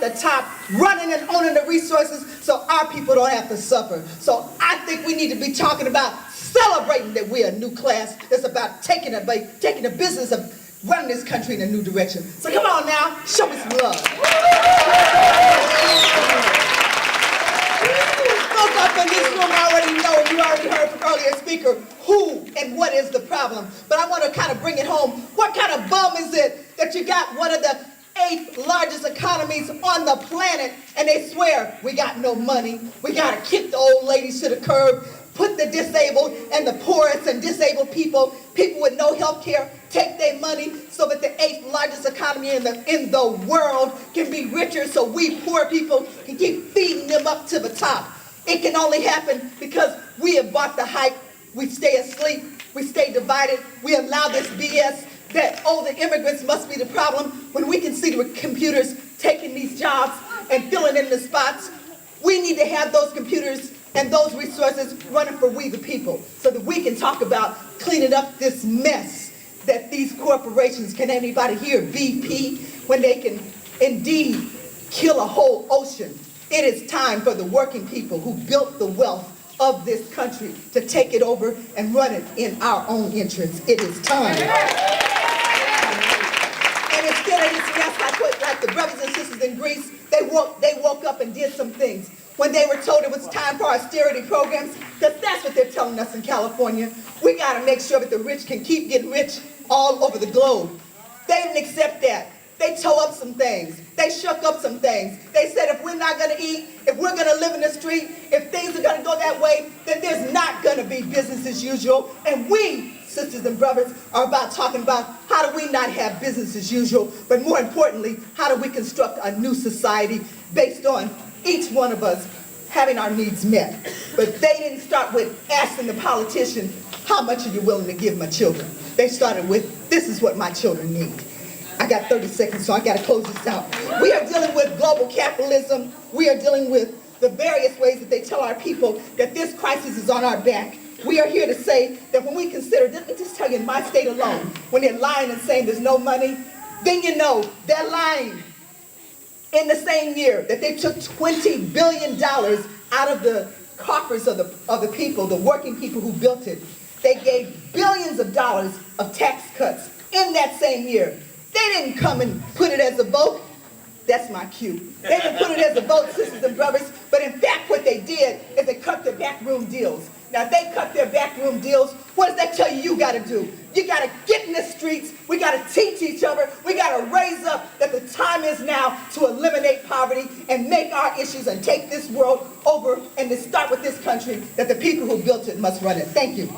the top, running and owning the resources so our people don't have to suffer. So I think we need to be talking about celebrating that we're a new class that's about taking the business of running this country in a new direction. So come on now, show me some love. Those up in this room already know, you already heard from earlier speaker, who and what is the problem. But I want to kind of bring it home. What kind of bum is it that you got one of the 8th largest economies on the planet and they swear we got no money, we got to kick the old ladies to the curb, put the disabled and the poorest and disabled people with no health care, take their money so that the 8th largest economy in the world can be richer so we poor people can keep feeding them up to the top. It can only happen because we have bought the hype, we stay asleep, we stay divided, we allow this BS that, oh, the immigrants must be the problem, when we can see the computers taking these jobs and filling in the spots. We need to have those computers and those resources running for we the people so that we can talk about cleaning up this mess that these corporations, can anybody hear BP, when they can indeed kill a whole ocean. It is time for the working people who built the wealth of this country to take it over and run it in our own interests. It is time. And instead of this mess, like the brothers and sisters in Greece, they woke up and did some things. When they were told it was time for austerity programs, because that's what they're telling us in California. We got to make sure that the rich can keep getting rich all over the globe. They didn't accept that. They tore up some things. They shook up some things. They said if we're not going to eat, if we're going to live in the street, if things are going to go that way, then there's not going to be business as usual. And we, sisters and brothers, are about talking about how do we not have business as usual, but more importantly, how do we construct a new society based on each one of us having our needs met. But they didn't start with asking the politician, how much are you willing to give my children? They started with, this is what my children need. I got 30 seconds, so I got to close this out. We are dealing with global capitalism. We are dealing with the various ways that they tell our people that this crisis is on our back. We are here to say that when we consider, let me just tell you, in my state alone, when they're lying and saying there's no money, then you know they're lying. In the same year that they took $20 billion out of the coffers of the people, the working people who built it, they gave billions of dollars of tax cuts in that same year. They didn't come and put it as a vote. That's my cue. They didn't put it as a vote, sisters and brothers, but in fact what they did is they cut their backroom deals. Now if they cut their backroom deals, what does that tell you you gotta do? You gotta get in the streets, we gotta teach each other, we gotta raise up that the time is now to eliminate poverty and make our issues and take this world over and to start with this country, that the people who built it must run it. Thank you.